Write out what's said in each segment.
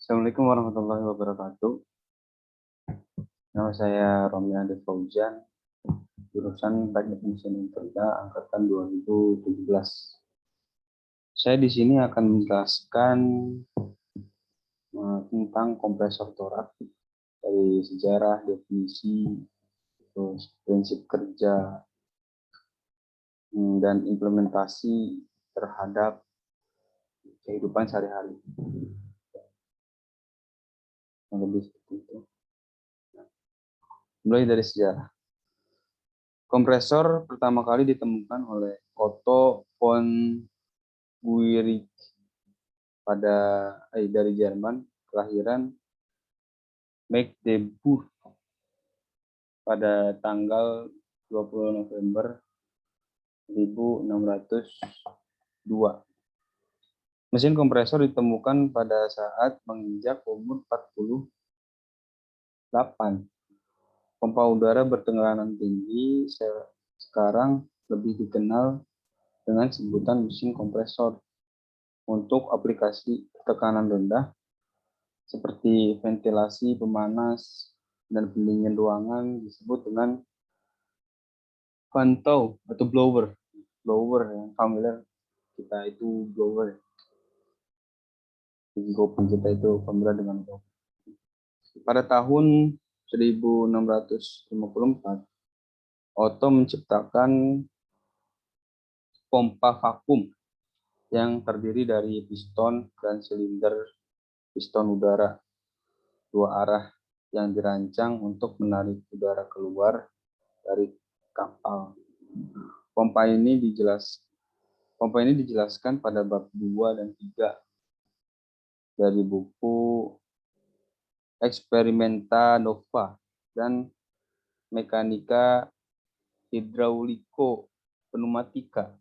Assalamualaikum warahmatullahi wabarakatuh. Nama saya Romi Ade Fauzan, jurusan Teknik Mesin Interda angkatan 2017. Saya di sini akan menjelaskan tentang kompresor torak dari sejarah, definisi, terus prinsip kerja, dan implementasi terhadap kehidupan sehari-hari. Yang lebih seperti itu. Mulai dari sejarah. Kompresor pertama kali ditemukan oleh Otto von Guericke dari Jerman, kelahiran Magdeburg pada tanggal 20 November 1602. Mesin kompresor ditemukan pada saat menginjak umur 48. Pompa udara bertekanan tinggi sekarang lebih dikenal dengan sebutan mesin kompresor. Untuk aplikasi tekanan rendah seperti ventilasi, pemanas, dan pendingin ruangan disebut dengan pantau atau blower. Blower yang familiar kita itu blower. Kopi kita itu familiar dengan blower. Pada tahun 1654, Otto menciptakan pompa vakum yang terdiri dari piston dan silinder piston udara dua arah yang dirancang untuk menarik udara keluar dari kapal. Pompa ini dijelaskan pada bab 2 dan 3 dari buku Experimenta Nova dan Mechanica Hydraulico Pneumatica.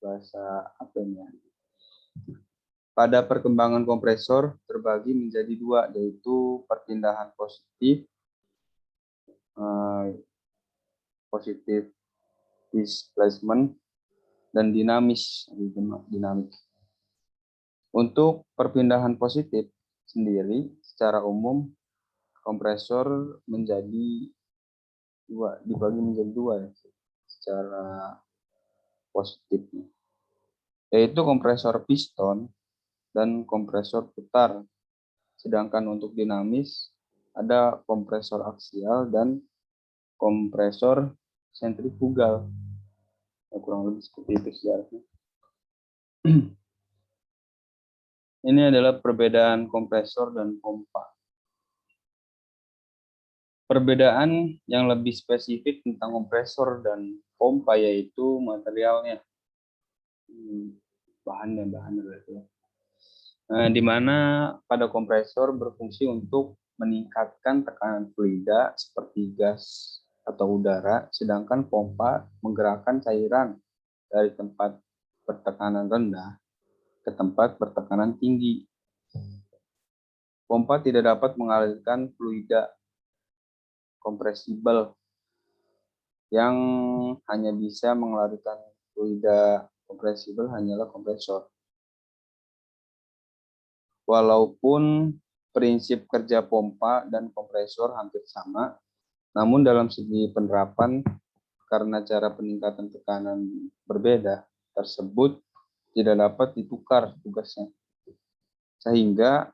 Bahasa apa ini? Pada perkembangan kompresor terbagi menjadi dua, yaitu perpindahan positif displacement dan dinamik. Untuk perpindahan positif sendiri, secara umum kompresor dibagi menjadi dua ya, secara positifnya, yaitu kompresor piston dan kompresor putar. Sedangkan untuk dinamis ada kompresor aksial dan kompresor sentrifugal. Ya, kurang lebih seperti itu sejarahnya. Ini adalah perbedaan kompresor dan pompa. Perbedaan yang lebih spesifik tentang kompresor dan pompa yaitu materialnya, bahannya berarti. Di mana pada kompresor berfungsi untuk meningkatkan tekanan fluida seperti gas atau udara, sedangkan pompa menggerakkan cairan dari tempat bertekanan rendah ke tempat bertekanan tinggi. Pompa tidak dapat mengalirkan fluida kompresibel, yang hanya bisa mengalirkan fluida kompresibel hanyalah kompresor. Walaupun prinsip kerja pompa dan kompresor hampir sama, namun dalam segi penerapan, karena cara peningkatan tekanan berbeda, tersebut tidak dapat ditukar tugasnya. Sehingga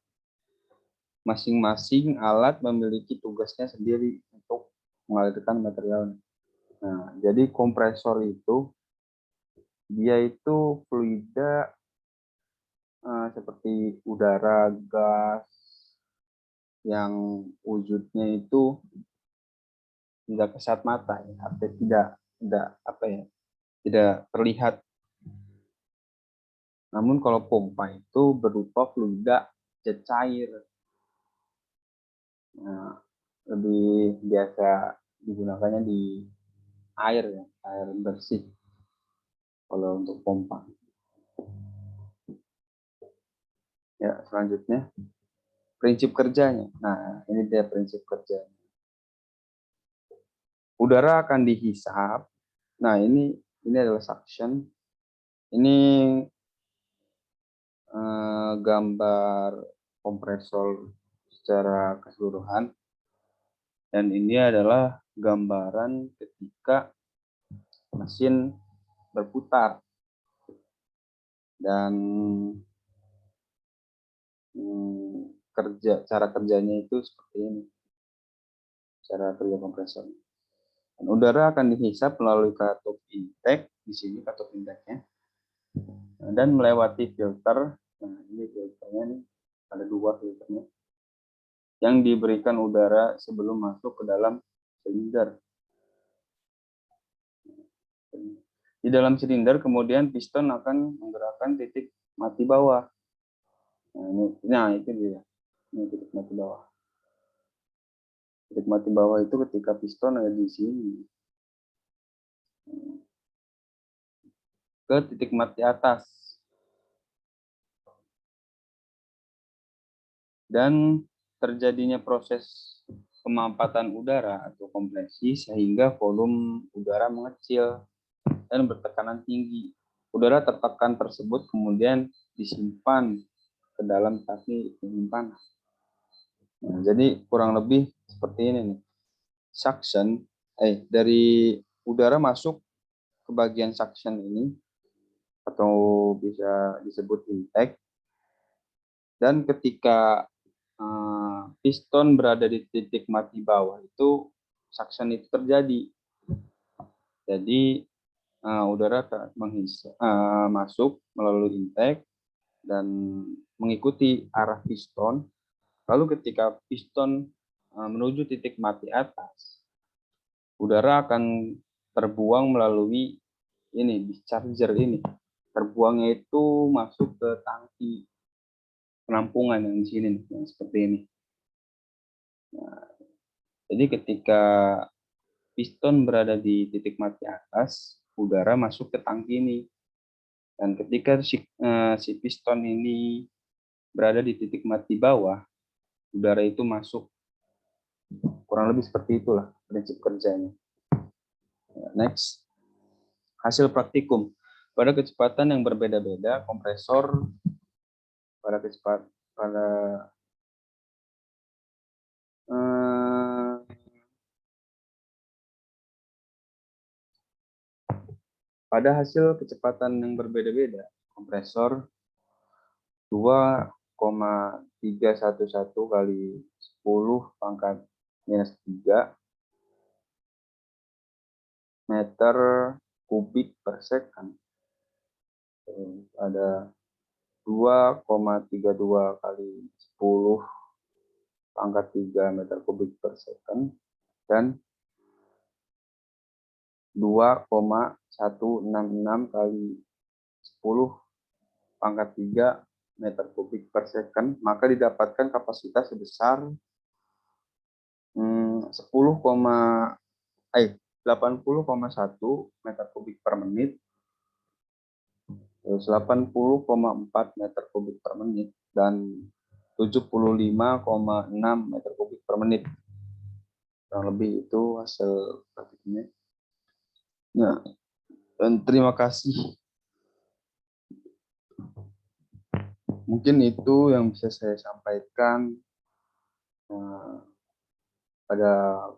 masing-masing alat memiliki tugasnya sendiri untuk mengalirkan materialnya. Nah, jadi kompresor itu, dia itu fluida seperti udara, gas, yang wujudnya itu tidak kasat mata, ya, tidak terlihat. Namun kalau pompa itu berupa fluida jet cair. Nah, lebih biasa digunakannya di air, ya, air bersih kalau untuk pompa. Ya, selanjutnya prinsip kerjanya. Nah, ini dia prinsip kerjanya. Udara akan dihisap. Nah, ini adalah suction. Ini gambar kompresor secara keseluruhan. Dan ini adalah gambaran ketika mesin berputar. Dan cara kerjanya itu seperti ini. Cara kerja kompresor. Dan udara akan dihisap melalui katup intake, di sini katup intake-nya. Dan melewati filter. Nah, ini filternya nih, ada 2 filternya. Yang diberikan udara sebelum masuk ke dalam silinder. Di dalam silinder kemudian piston akan menggerakkan titik mati bawah. Nah, itu dia. Ini titik mati bawah. Titik mati bawah itu ketika piston ada di sini. Ke titik mati atas. Dan terjadinya proses pemampatan udara atau kompresi sehingga volume udara mengecil dan bertekanan tinggi. Udara tertekan tersebut kemudian disimpan ke dalam tangki penyimpanan. Nah, jadi kurang lebih seperti ini nih. Suction, dari udara masuk ke bagian suction ini atau bisa disebut intake. Dan ketika piston berada di titik mati bawah itu suction itu terjadi. Jadi udara masuk melalui intake dan mengikuti arah piston. Lalu ketika piston menuju titik mati atas, udara akan terbuang melalui ini discharger ini. Terbuangnya itu masuk ke tangki penampungan yang di sini, yang seperti ini. Nah, jadi ketika piston berada di titik mati atas, udara masuk ke tangki ini. Dan ketika si piston ini berada di titik mati bawah, udara itu masuk. Kurang lebih seperti itulah prinsip kerjanya. Next, hasil praktikum. Pada kecepatan yang berbeda-beda, kompresor pada hasil kecepatan yang berbeda-beda, kompresor 2,311 kali 10 pangkat minus 3 meter kubik per second. Ada 2,32 kali 10 pangkat 3 meter kubik per second dan 2,166 kali 10 pangkat 3 meter kubik per second, maka didapatkan kapasitas sebesar 80,1 meter kubik per menit, terus 80,4 meter kubik per menit, dan 75,6 meter kubik per menit. Kurang lebih itu hasil praktiknya. Nah, dan terima kasih. Mungkin itu yang bisa saya sampaikan pada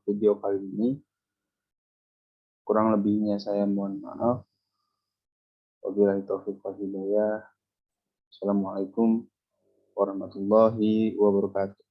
video kali ini. Kurang lebihnya saya mohon maaf. Wabillahi taufiq wal hidayah. Assalamualaikum warahmatullahi wabarakatuh.